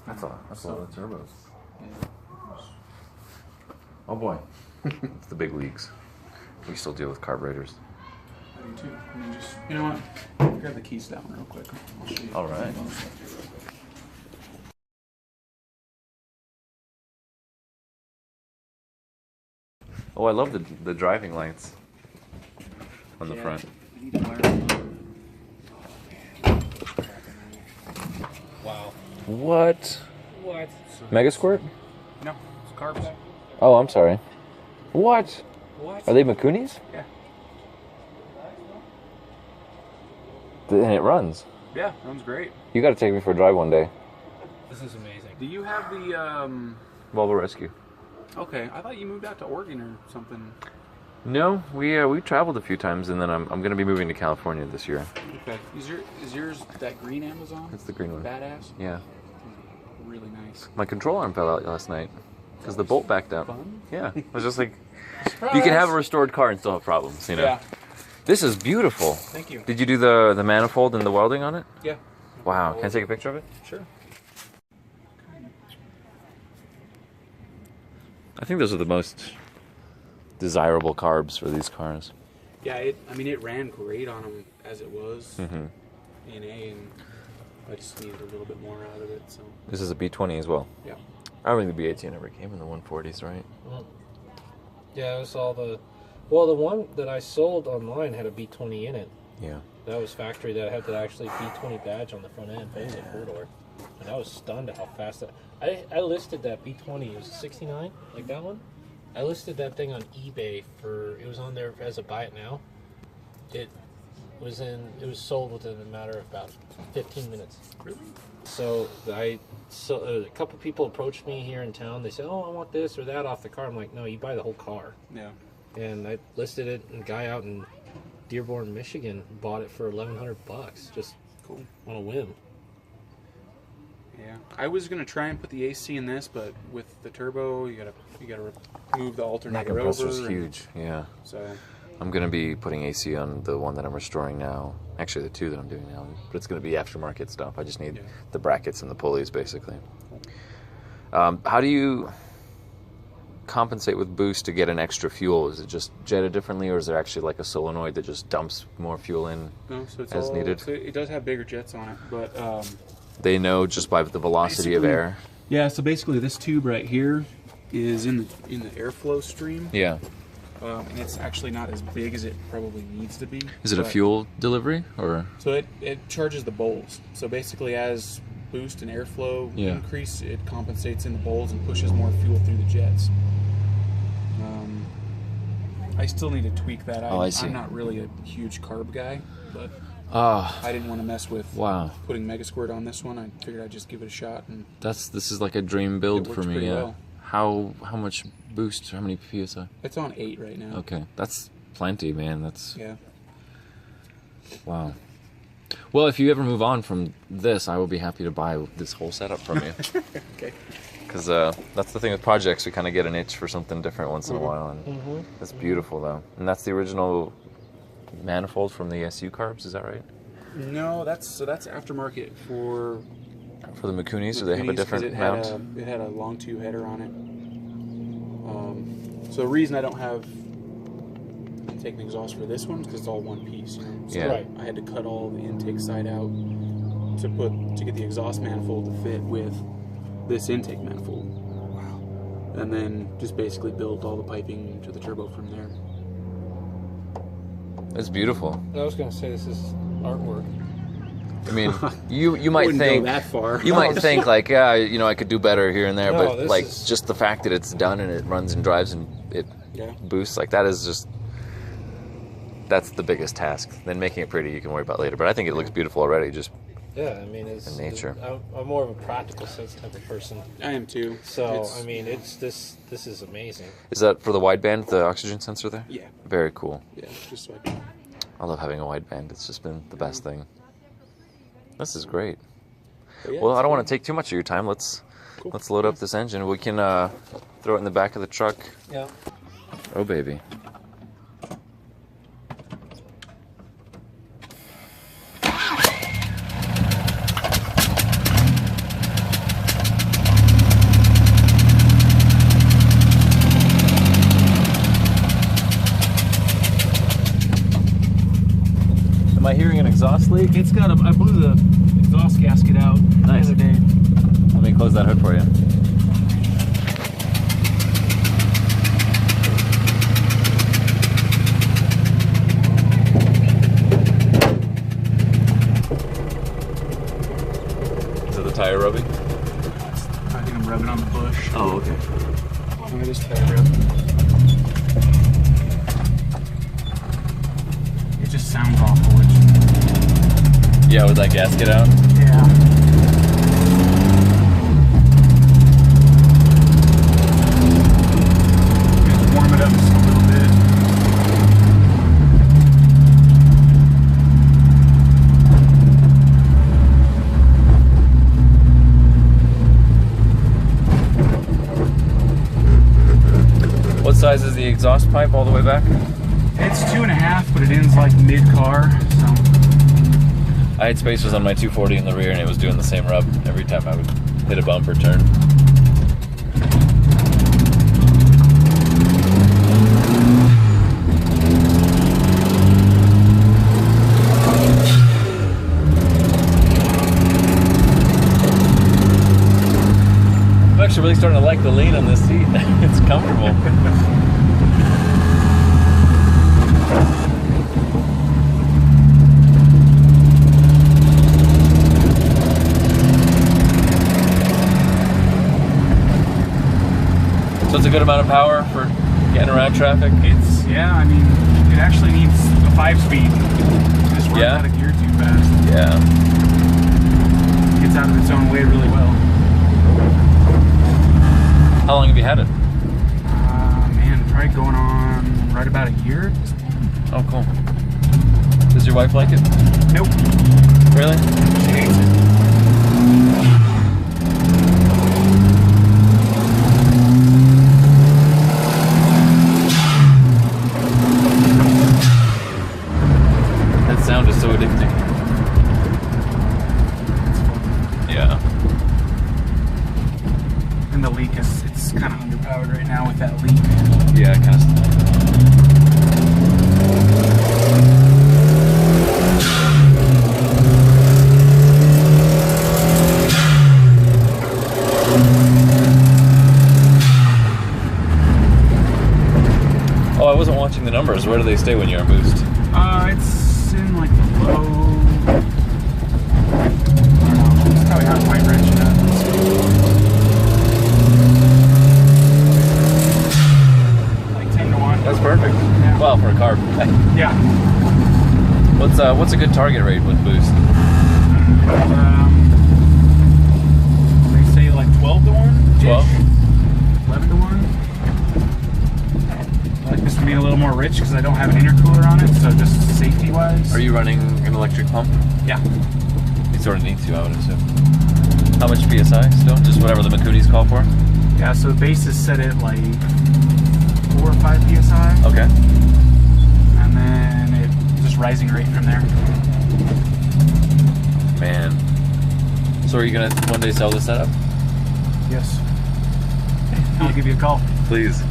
That's a lot of turbos. Yeah. Oh boy. It's the big leagues. We still deal with carburetors. I do too. I mean, just, you know what? Grab the keys down real quick. I'll show you. All right. Oh, I love the driving lights on the front. I need to wire them up. Wow. What? What? Mega Squirt? No, it's carbs. Oh, I'm sorry. What? What? Are they Mikunis? Yeah. And it runs. Yeah, runs great. You got to take me for a drive one day. This is amazing. Do you have the, Volvo Rescue. Okay, I thought you moved out to Oregon or something. No, we traveled a few times, and then I'm going to be moving to California this year. Okay. Is yours that green Amazon? It's the green one. Badass? Yeah. Really nice. My control arm fell out last night because the bolt backed out. Fun? Yeah. I was just like, Surprise! you can have a restored car and still have problems, you know? Yeah. This is beautiful. Thank you. Did you do the manifold and the welding on it? Yeah. Wow. Can I take a picture of it? Sure. I think those are the most desirable carbs for these cars. Yeah, it ran great on them as it was. Mm-hmm. In A, and I just needed a little bit more out of it, so. This is a B20 as well. Yeah. I don't think the B18 ever came in the 140s, right? Yeah, it was all the... Well, the one that I sold online had a B20 in it. Yeah. That was factory that had the actually B20 badge on the front end, but it was a four-door. And I was stunned at how fast that... I listed that B20, it was a 69, like that one. I listed that thing on eBay for... It was on there as a buy it now. It was sold within a matter of about 15 minutes. Really? So a couple people approached me here in town. They said, "Oh, I want this or that off the car." I'm like, "No, you buy the whole car." Yeah. And I listed it, and a guy out in Dearborn, Michigan, bought it for $1,100 just Cool. on a whim. Yeah. I was gonna try and put the AC in this, but with the turbo, you gotta remove the That alternator over. compressor's huge, yeah. So. I'm going to be putting AC on the one that I'm restoring now. Actually, the two that I'm doing now. But it's going to be aftermarket stuff. I just need the brackets and the pulleys, basically. How do you compensate with boost to get an extra fuel? Is it just jetted differently, or is there actually like a solenoid that just dumps more fuel in No, so it's as needed? So it does have bigger jets on it, but They know just by the velocity of air? Yeah, so basically this tube right here is in the airflow stream. Yeah. And it's actually not as big as it probably needs to be. Is it a fuel delivery, or? So it charges the bowls. So basically, as boost and airflow increase, it compensates in the bowls and pushes more fuel through the jets. I still need to tweak that. I see. I'm not really a huge carb guy, but Ah, I didn't want to mess with wow. putting Mega Squirt on this one. I figured I'd just give it a shot. And This is like a dream build it for works me. pretty Yeah. well. How much boost? How many PSI? It's on 8 right now. Okay, that's plenty, man. That's Yeah. wow. Well, if you ever move on from this, I will be happy to buy this whole setup from you. Okay. Because that's the thing with projects, we kind of get an itch for something different once in a while, and that's beautiful though. And that's the original manifold from the SU carbs, is that right? No, that's aftermarket for the Mikunis, or they have a different mount? It had a long tube header on it. So the reason I don't have intake and exhaust for this one is because it's all one piece. You know? So Yeah. I had to cut all the intake side out to get the exhaust manifold to fit with this intake manifold. Wow. And then just basically built all the piping to the turbo from there. It's beautiful. I was going to say this is artwork. I mean, you might think go that far. You might think like, yeah, you know, I could do better here and there, No, but like is... just the fact that it's done and it runs and drives and it boosts, like that is just, that's the biggest task. Then making it pretty you can worry about later, but I think it looks beautiful already. Just I mean, it's in nature. I'm more of a practical sense type of person. I am too. So I mean, this is amazing. Is that for the wideband, the oxygen sensor there? Yeah. Very cool. Yeah, just so I can. I love having a wideband. It's just been the best thing. This is great. Yeah, Well, I don't want to take too much of your time. Let's load up this engine. We can throw it in the back of the truck. Yeah. Oh, baby. exhaust leak? It's got I blew the exhaust gasket out Nice. the other day. Let me close that hood for you. Is it the tire rubbing? I think I'm rubbing on the bush. Oh, okay. Look at this tire rub. It just sounds awful. Yeah, with that gasket out? Yeah. Just warm it up just a little bit. What size is the exhaust pipe all the way back? It's 2.5, but it ends like mid-car, so. I had spacers on my 240 in the rear, and it was doing the same rub every time I would hit a bump or turn. I'm actually really starting to like the lean on this seat. It's comfortable. So it's a good amount of power for getting around traffic? It's, yeah, I mean, it actually needs a 5-speed. It just runs out of gear too fast. Yeah. It gets out of its own way really well. How long have you had it? Man, probably going on right about a year. Oh, cool. Does your wife like it? Nope. Really? She hates it. That sound is so addicting. Yeah. And the leak is, it's kind of underpowered right now with that leak. Yeah, kind of. Oh, I wasn't watching the numbers. Where do they stay when you're boosted? It's in like the low. I don't know. It's probably not quite rich yet. Like 10 to 1. That's perfect. Yeah. Well, for a carb. Yeah. What's a good target rate with boost? They say like 12 to 1. 12? 11 to 1. I like this to be a little more rich because I don't have an intercooler on it, so just safety wise. Are you running an electric pump? Yeah. You sort of need to, I would assume. How much PSI still? Just whatever the Mikuni's call for? Yeah, so the base is set at like 4 or 5 PSI. Okay. And then it just rising rate from there. Man. So are you going to one day sell this setup? Yes. I'll give you a call. Please.